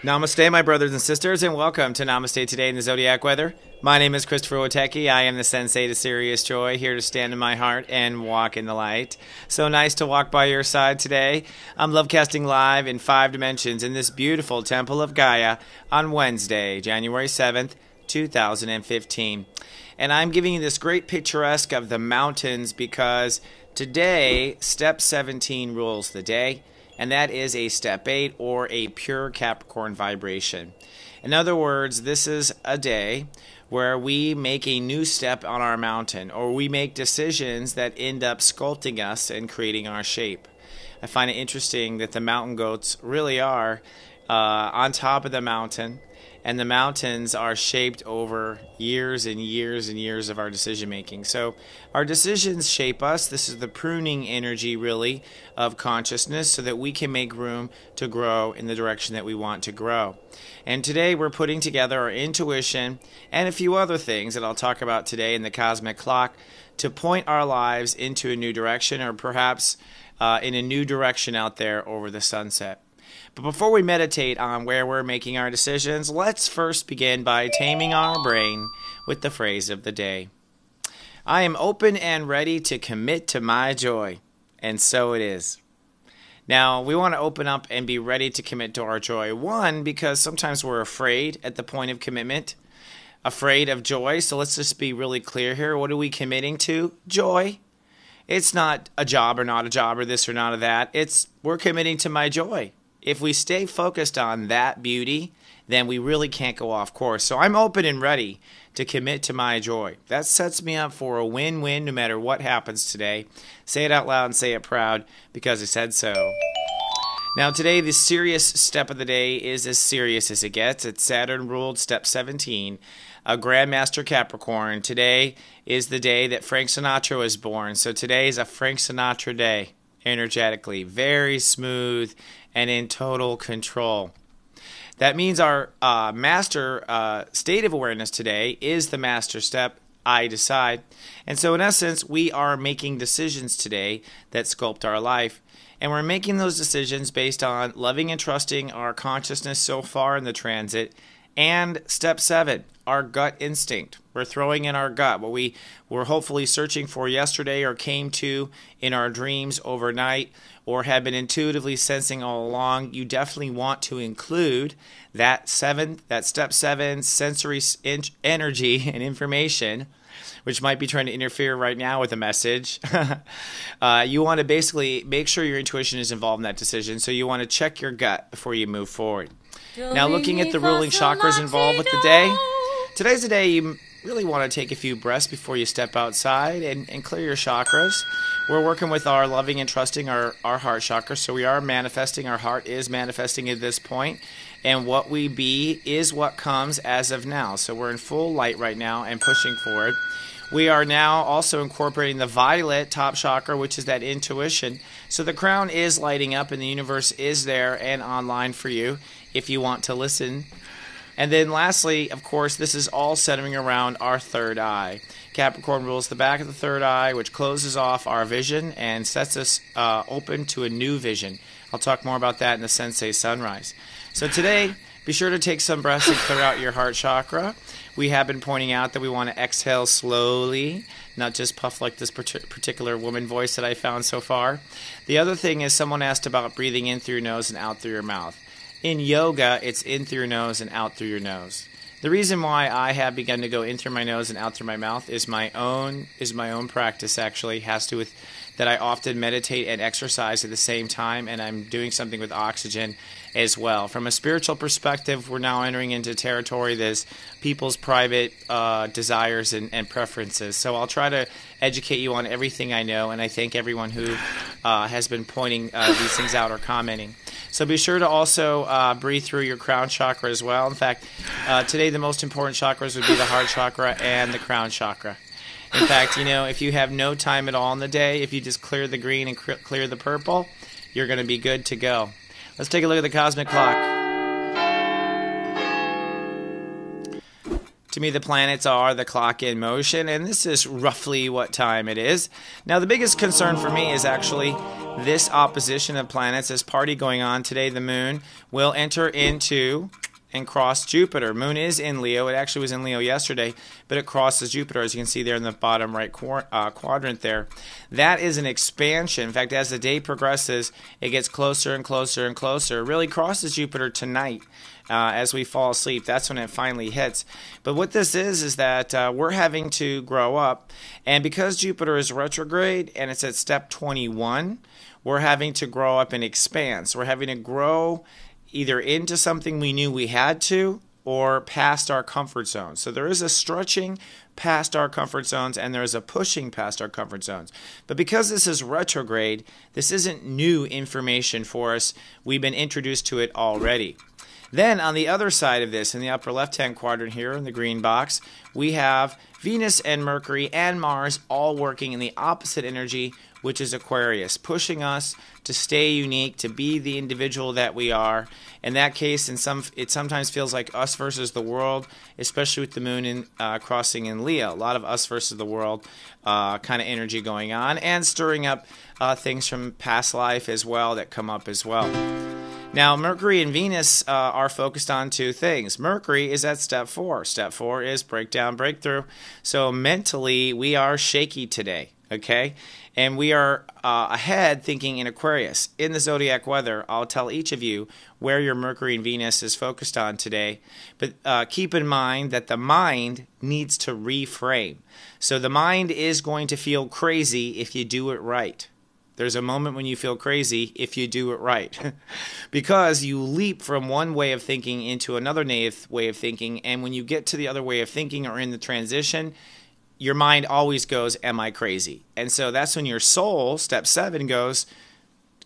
Namaste, my brothers and sisters, and welcome to Namaste Today in the Zodiac Weather. My name is Stepº Witecki. I am the sensei to Sirius joy, here to stand in my heart and walk in the light. So nice to walk by your side today. I'm lovecasting live in 5 dimensions in this beautiful temple of Gaia on Wednesday, January 7th, 2015. And I'm giving you this great picturesque of the mountains because today, Step 17 rules the day. And that is a Step 8 or a pure Capricorn vibration. In other words, this is a day where we make a new step on our mountain, or we make decisions that end up sculpting us and creating our shape. I find it interesting that the mountain goats really are on top of the mountain, and the mountains are shaped over years and years and years of our decision making. So our decisions shape us. This is the pruning energy, really, of consciousness so that we can make room to grow in the direction that we want to grow. And today we're putting together our intuition and a few other things that I'll talk about today in the cosmic clock to point our lives into a new direction, or perhaps in a new direction out there over the sunset. But before we meditate on where we're making our decisions, let's first begin by taming our brain with the phrase of the day. I am open and ready to commit to my joy, and so it is. Now, we want to open up and be ready to commit to our joy. One, because sometimes we're afraid at the point of commitment, afraid of joy. So let's just be really clear here. What are we committing to? Joy. It's not a job or not a job or this or not of that. We're committing to my joy. If we stay focused on that beauty, then we really can't go off course. So I'm open and ready to commit to my joy. That sets me up for a win-win no matter what happens today. Say it out loud and say it proud because I said so. Now today, the serious step of the day is as serious as it gets. It's Saturn ruled Step 17, a Grandmaster Capricorn. Today is the day that Frank Sinatra was born. So today is a Frank Sinatra day, energetically. Very smooth and in total control. That means our master state of awareness today is the master step, I decide. And so in essence, we are making decisions today that sculpt our life. And we're making those decisions based on loving and trusting our consciousness so far in the transit. And Step 7, our gut instinct. We're throwing in our gut, what we were hopefully searching for yesterday or came to in our dreams overnight or have been intuitively sensing all along. You definitely want to include that Step 7 sensory energy and information, which might be trying to interfere right now with a message. You want to basically make sure your intuition is involved in that decision. So you want to check your gut before you move forward. Now looking at the ruling chakras involved with the day, today's the day you really want to take a few breaths before you step outside and clear your chakras. We're working with our loving and trusting our heart chakra, so we are manifesting. Our heart is manifesting at this point, and what we be is what comes as of now. So we're in full light right now and pushing forward. We are now also incorporating the violet top chakra, which is that intuition. So the crown is lighting up and the universe is there and online for you if you want to listen. And then lastly, of course, this is all centering around our third eye. Capricorn rules the back of the third eye, which closes off our vision and sets us open to a new vision. I'll talk more about that in the Sensei Sunrise. So today, be sure to take some breaths and clear out your heart chakra. We have been pointing out that we want to exhale slowly, not just puff like this particular woman voice that I found so far. The other thing is someone asked about breathing in through your nose and out through your mouth. In yoga, it's in through your nose and out through your nose. The reason why I have begun to go in through my nose and out through my mouth is my own practice. Actually, has to do with that I often meditate and exercise at the same time, and I'm doing something with oxygen as well. From a spiritual perspective, we're now entering into territory that's people's private desires and preferences. So I'll try to educate you on everything I know, and I thank everyone who has been pointing these things out or commenting. So be sure to also breathe through your crown chakra as well. In fact, today the most important chakras would be the heart chakra and the crown chakra. In fact, if you have no time at all in the day, if you just clear the green and clear the purple, you're going to be good to go. Let's take a look at the cosmic clock. To me, the planets are the clock in motion, and this is roughly what time it is. Now, the biggest concern for me is actually this opposition of planets, this party going on today, the moon will enter into and cross Jupiter. Moon is in Leo. It actually was in Leo yesterday, but it crosses Jupiter, as you can see there in the bottom right quadrant there. That is an expansion. In fact, as the day progresses, it gets closer and closer and closer. It really crosses Jupiter tonight as we fall asleep. That's when it finally hits. But what this is that we're having to grow up, and because Jupiter is retrograde and it's at step 21, we're having to grow up and expand. So we're having to grow either into something we knew we had to or past our comfort zone. So there is a stretching past our comfort zones and there is a pushing past our comfort zones. But because this is retrograde, this isn't new information for us. We've been introduced to it already. Then on the other side of this, in the upper left-hand quadrant here in the green box, we have Venus and Mercury and Mars all working in the opposite energy, which is Aquarius, pushing us to stay unique, to be the individual that we are. In that case, it sometimes feels like us versus the world, especially with the moon crossing in Leo. A lot of us versus the world kind of energy going on, and stirring up things from past life as well that come up as well. Now, Mercury and Venus are focused on two things. Mercury is at step 4. Step 4 is breakdown, breakthrough. So mentally, we are shaky today, okay? And we are ahead thinking in Aquarius. In the Zodiac weather, I'll tell each of you where your Mercury and Venus is focused on today. But keep in mind that the mind needs to reframe. So the mind is going to feel crazy if you do it right. There's a moment when you feel crazy if you do it right. Because you leap from one way of thinking into another way of thinking, and when you get to the other way of thinking or in the transition, your mind always goes, am I crazy? And so that's when your soul, step 7, goes,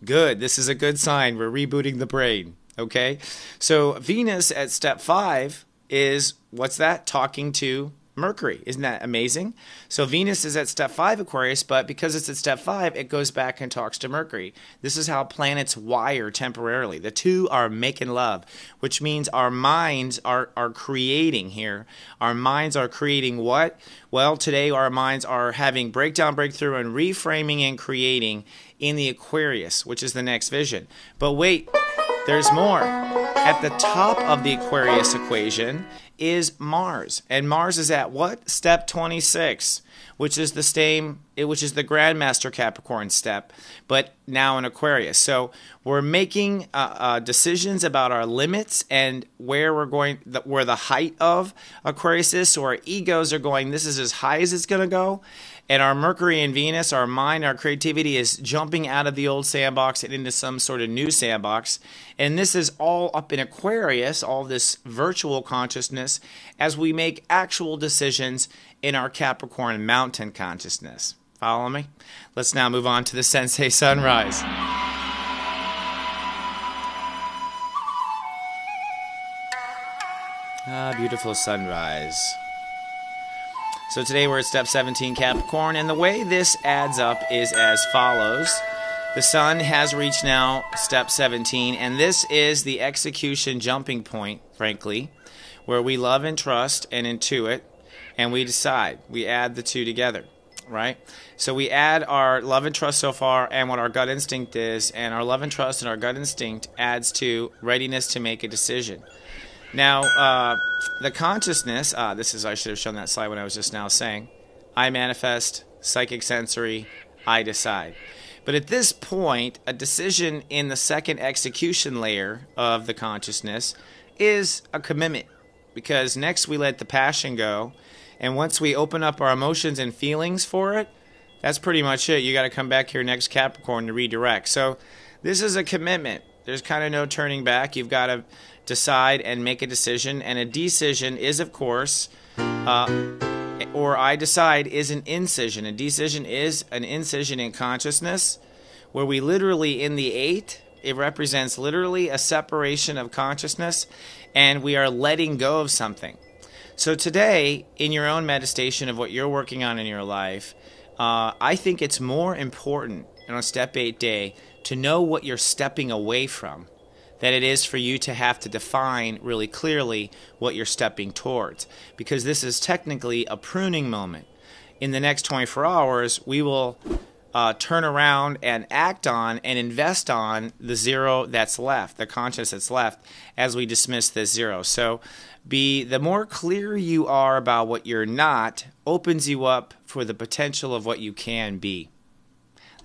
good, this is a good sign. We're rebooting the brain, okay? So Venus at step 5 is, what's that? Talking to Mercury. Isn't that amazing? So Venus is at step 5 Aquarius, but because it's at step 5, it goes back and talks to Mercury. This is how planets wire temporarily. The two are making love, which means our minds are creating here. Our minds are creating what? Well, today our minds are having breakdown, breakthrough, and reframing and creating in the Aquarius, which is the next vision. But wait, there's more. At the top of the Aquarius equation is Mars, and Mars is at what? Step 26, which is the Grandmaster Capricorn step, but now in Aquarius. So we're making decisions about our limits and where we're going, where the height of Aquarius is. So our egos are going, this is as high as it's going to go. And our Mercury and Venus, our mind, our creativity is jumping out of the old sandbox and into some sort of new sandbox. And this is all up in Aquarius, all this virtual consciousness, as we make actual decisions in our Capricorn mountain consciousness. Follow me? Let's now move on to the Sensei sunrise. Beautiful sunrise. So today we're at step 17 Capricorn, and the way this adds up is as follows. The sun has reached now step 17, and this is the execution jumping point, frankly, where we love and trust and intuit, and we decide. We add the two together, right? So we add our love and trust so far and what our gut instinct is, and our love and trust and our gut instinct adds to readiness to make a decision. Now, the consciousness, I should have shown that slide when I was just now saying, I manifest, psychic sensory, I decide. But at this point, a decision in the second execution layer of the consciousness is a commitment, because next we let the passion go, and once we open up our emotions and feelings for it, that's pretty much it. You got to come back here next Capricorn to redirect. So this is a commitment. There's kind of no turning back. You've got to decide and make a decision, and a decision is, of course, or I decide is an incision. A decision is an incision in consciousness, where we literally, in the 8, it represents literally a separation of consciousness, and we are letting go of something. So today, in your own meditation of what you're working on in your life, I think it's more important on a step 8 day to know what you're stepping away from than it is for you to have to define really clearly what you're stepping towards. Because this is technically a pruning moment. In the next 24 hours, we will turn around and act on and invest on the zero that's left, the conscious that's left, as we dismiss this zero. So the more clear you are about what you're not, opens you up for the potential of what you can be.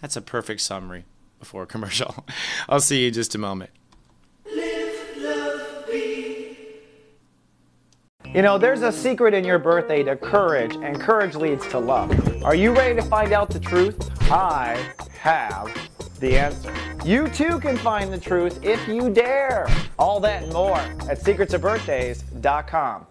That's a perfect summary before a commercial. I'll see you in just a moment. You know, there's a secret in your birthday to courage, and courage leads to love. Are you ready to find out the truth? I have the answer. You too can find the truth if you dare. All that and more at secretsofbirthdays.com.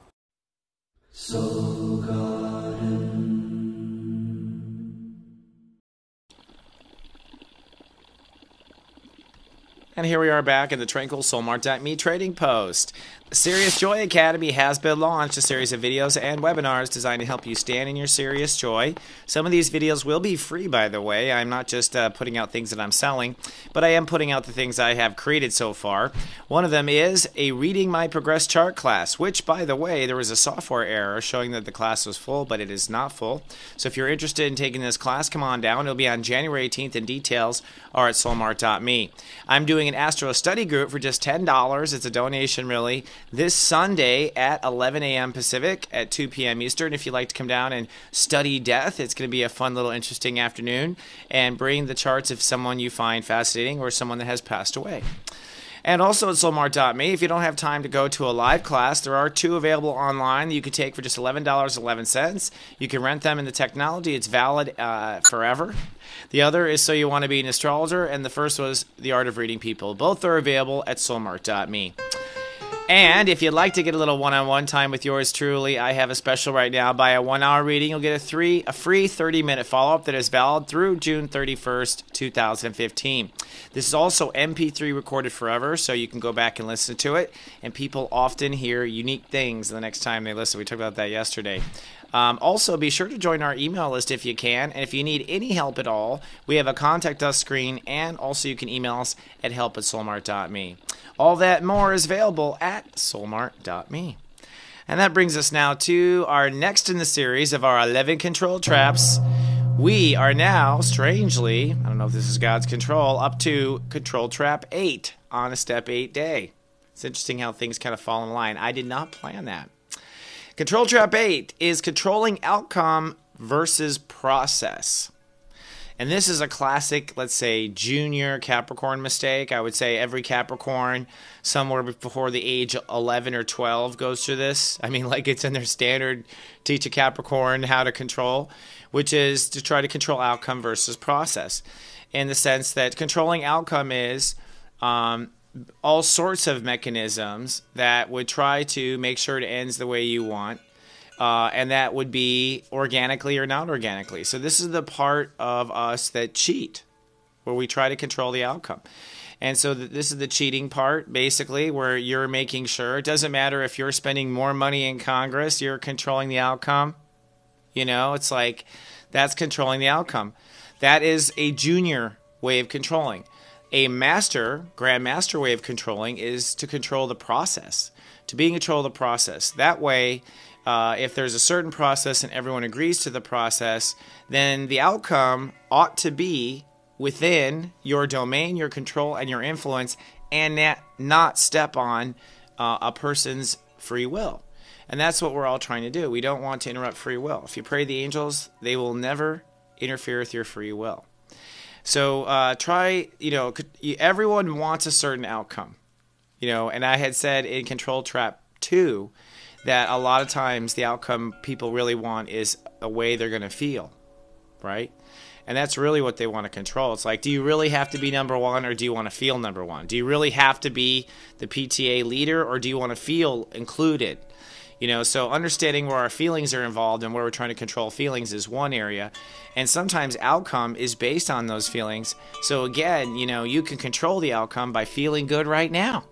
And here we are back in the tranquil soulmart.me trading post. The Sirius Joy Academy has been launched, a series of videos and webinars designed to help you stand in your serious joy. Some of these videos will be free, by the way. I'm not just putting out things that I'm selling, but I am putting out the things I have created so far. One of them is a Reading My Progress Chart class, which, by the way, there was a software error showing that the class was full, but it is not full. So if you're interested in taking this class, come on down. It'll be on January 18th, and details are at soulmart.me. I'm doing an Astro Study group for just $10. It's a donation, really, this Sunday at 11 a.m. Pacific at 2 p.m. Eastern. If you'd like to come down and study death, it's going to be a fun little interesting afternoon, and bring the charts of someone you find fascinating or someone that has passed away. And also at soulmart.me, if you don't have time to go to a live class, there are 2 available online that you can take for just $11.11. You can rent them in the technology. It's valid forever. The other is So You Want to Be an Astrologer, and the first was The Art of Reading People. Both are available at soulmart.me. And if you'd like to get a little one-on-one time with yours truly, I have a special right now. Buy a 1-hour reading, you'll get a free 30-minute follow-up that is valid through June 31st, 2015. This is also MP3 recorded forever, so you can go back and listen to it. And people often hear unique things the next time they listen. We talked about that yesterday. Also, be sure to join our email list if you can. And if you need any help at all, we have a Contact Us screen, and also you can email us at help@soulmart.me. All that and more is available at soulmart.me. And that brings us now to our next in the series of our 11 control traps. We are now, strangely, I don't know if this is God's control, up to control trap 8 on a step 8 day. It's interesting how things kind of fall in line. I did not plan that. Control trap 8 is controlling outcome versus process. And this is a classic, let's say, junior Capricorn mistake. I would say every Capricorn somewhere before the age 11 or 12 goes through this. I mean, like, it's in their standard teach a Capricorn how to control, which is to try to control outcome versus process. In the sense that controlling outcome is all sorts of mechanisms that would try to make sure it ends the way you want. And that would be organically or not organically. So this is the part of us that cheat, where we try to control the outcome. And so this is the cheating part, basically, where you're making sure. It doesn't matter if you're spending more money in Congress, you're controlling the outcome. You know, it's like that's controlling the outcome. That is a junior way of controlling. A master, grandmaster way of controlling is to control the process, to be in control of the process. That way, if there's a certain process and everyone agrees to the process, then the outcome ought to be within your domain, your control, and your influence, and not step on a person's free will. And that's what we're all trying to do. We don't want to interrupt free will. If you pray the angels, they will never interfere with your free will. So everyone wants a certain outcome. And I had said in Control Trap 2 that a lot of times the outcome people really want is a way they're going to feel, right? And that's really what they want to control. It's like, do you really have to be number one, or do you want to feel number one? Do you really have to be the PTA leader, or do you want to feel included? So understanding where our feelings are involved and where we're trying to control feelings is one area. And sometimes outcome is based on those feelings. So again, you can control the outcome by feeling good right now.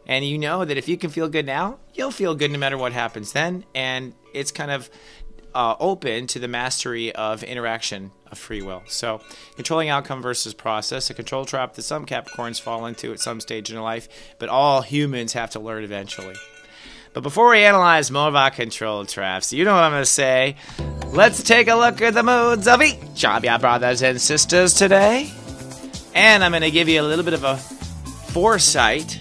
And you know that if you can feel good now, you'll feel good no matter what happens then. And it's kind of open to the mastery of interaction of free will. So controlling outcome versus process, a control trap that some Capricorns fall into at some stage in their life, but all humans have to learn eventually. But before we analyze more of our control traps, you know what I'm going to say. Let's take a look at the moods of each of your brothers and sisters today. And I'm going to give you a little bit of a foresight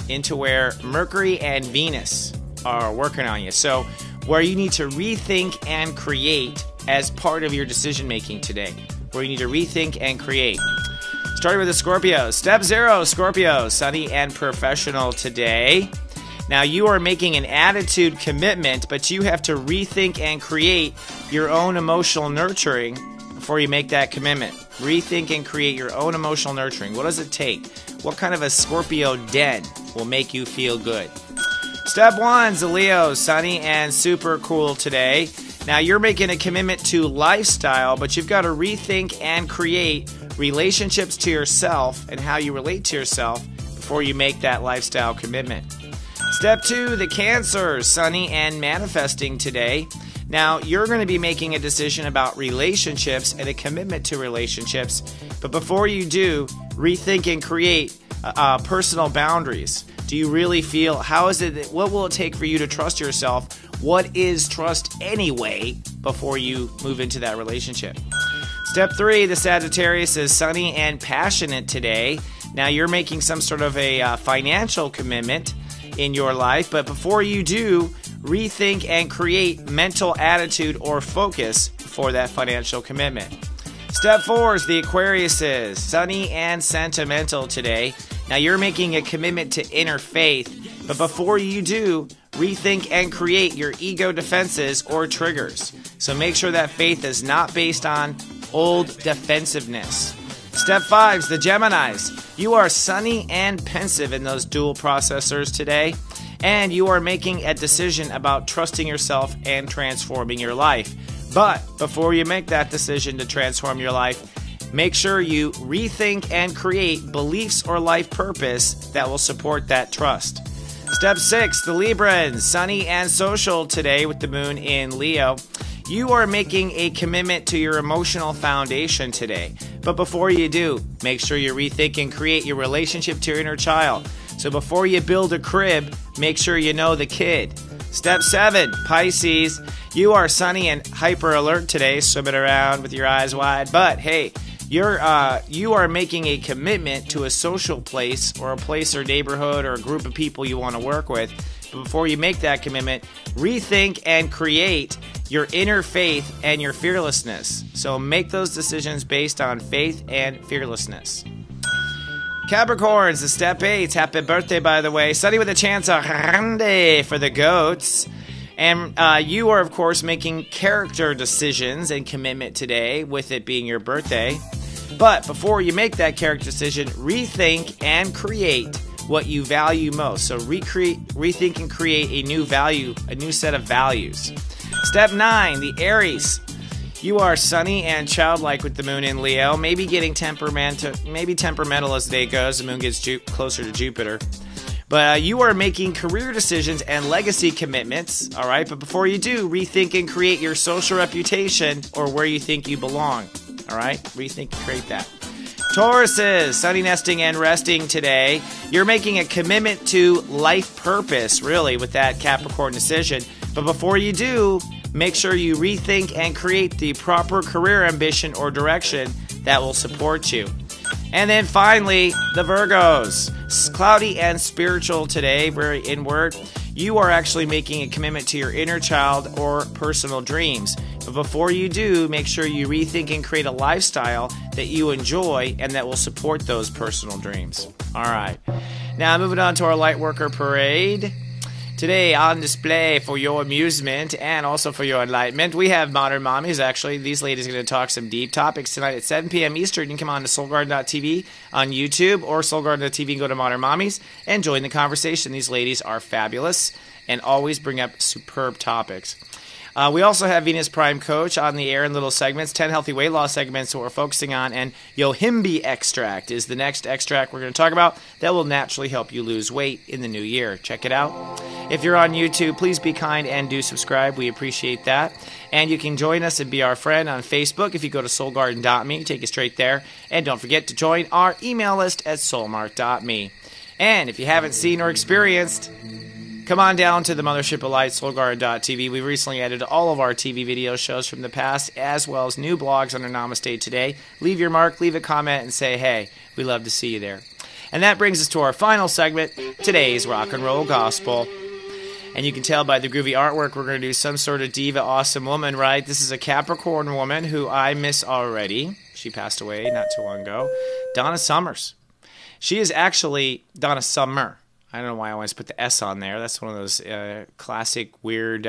into where Mercury and Venus are working on you. So where you need to rethink and create as part of your decision making today. Where you need to rethink and create. Starting with the Scorpios. Step 0, Scorpio, sunny and professional today. Now you are making an attitude commitment, but you have to rethink and create your own emotional nurturing before you make that commitment. Rethink and create your own emotional nurturing. What does it take? What kind of a Scorpio den will make you feel good? Step 1, the Leo, sunny and super cool today. Now you're making a commitment to lifestyle, but you've got to rethink and create relationships to yourself and how you relate to yourself before you make that lifestyle commitment. Step 2, the Cancer, sunny and manifesting today. Now, you're going to be making a decision about relationships and a commitment to relationships, but before you do, rethink and create personal boundaries. Do you really feel, what will it take for you to trust yourself? What is trust anyway before you move into that relationship? Step 3, the Sagittarius is sunny and passionate today. Now, you're making some sort of a financial commitment in your life, but before you do, rethink and create mental attitude or focus for that financial commitment. Step 4 is the Aquariuses, sunny and sentimental today. Now you're making a commitment to inner faith, but before you do, rethink and create your ego defenses or triggers. So make sure that faith is not based on old defensiveness. Step 5 is the Geminis. You are sunny and pensive in those dual processors today, and you are making a decision about trusting yourself and transforming your life. But before you make that decision to transform your life, make sure you rethink and create beliefs or life purpose that will support that trust. Step 6, the Librans, sunny and social today with the moon in Leo. You are making a commitment to your emotional foundation today. But before you do, make sure you rethink and create your relationship to your inner child. So before you build a crib, make sure you know the kid. Step 7, Pisces. You are sunny and hyper alert today, swimming around with your eyes wide. But hey, you are making a commitment to a social place or a place or neighborhood or a group of people you want to work with. But before you make that commitment, rethink and create your inner faith and your fearlessness. So make those decisions based on faith and fearlessness. Capricorns, the Step 8. Happy birthday, by the way. Sunny with a chance of grande for the goats. And you are, of course, making character decisions and commitment today, with it being your birthday. But before you make that character decision, rethink and create what you value most. So rethink and create a new set of values. Step 9, the Aries. You are sunny and childlike with the moon in Leo. Maybe getting temperamental as the day goes. The moon gets closer to Jupiter. But you are making career decisions and legacy commitments, all right? But before you do, rethink and create your social reputation or where you think you belong, all right? Rethink and create that. Tauruses, sunny nesting and resting today. You're making a commitment to life purpose, really, with that Capricorn decision. But before you do, make sure you rethink and create the proper career ambition or direction that will support you. And then finally, the Virgos. Cloudy and spiritual today, very inward. You are actually making a commitment to your inner child or personal dreams. But before you do, make sure you rethink and create a lifestyle that you enjoy and that will support those personal dreams. All right. Now, moving on to our Lightworker Parade. Today, on display for your amusement and also for your enlightenment, we have Modern Mommies. Actually, these ladies are going to talk some deep topics tonight at 7 p.m. Eastern. You can come on to soulgarden.tv on YouTube or soulgarden.tv and go to Modern Mommies and join the conversation. These ladies are fabulous and always bring up superb topics. We also have Venus Prime Coach on the air in little segments, 10 healthy weight loss segments that we're focusing on, and Yohimbe extract is the next extract we're going to talk about that will naturally help you lose weight in the new year. Check it out. If you're on YouTube, please be kind and do subscribe. We appreciate that. And you can join us and be our friend on Facebook if you go to soulgarden.me, take you straight there. And don't forget to join our email list at soulmart.me. And if you haven't seen or experienced Come on down to the Mothership of Light, soulguard.tv. We recently added all of our TV video shows from the past, as well as new blogs under Namaste Today. Leave your mark, leave a comment, and say, hey, we love to see you there. And that brings us to our final segment, today's Rock and Roll Gospel. And you can tell by the groovy artwork, we're going to do some sort of diva awesome woman, right? This is a Capricorn woman who I miss already. She passed away not too long ago. Donna Summers. She is actually Donna Summer. I don't know why I always put the S on there. That's one of those classic weird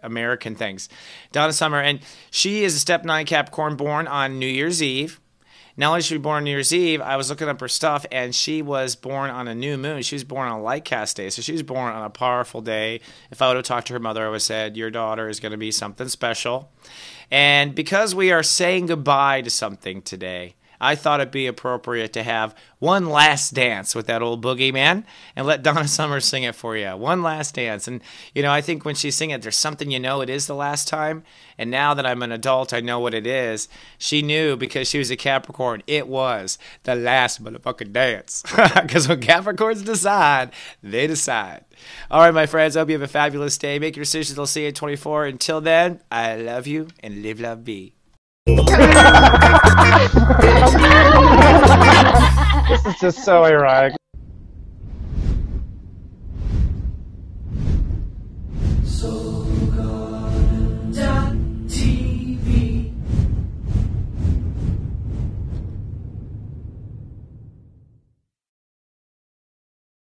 American things. Donna Summer, and she is a Step 9 Capricorn born on New Year's Eve. Not only was she born on New Year's Eve, I was looking up her stuff, and she was born on a new moon. She was born on a light cast day, so she was born on a powerful day. If I would have talked to her mother, I would have said, your daughter is going to be something special. And because we are saying goodbye to something today, I thought it'd be appropriate to have one last dance with that old boogeyman and let Donna Summers sing it for you. One last dance. And, you know, I think when she sings it, there's something you know it is the last time. And now that I'm an adult, I know what it is. She knew because she was a Capricorn. It was the last motherfucking dance. Because when Capricorns decide, they decide. All right, my friends, I hope you have a fabulous day. Make your decisions. I'll see you at 24. Until then, I love you and live, love, be. This is just so ironic.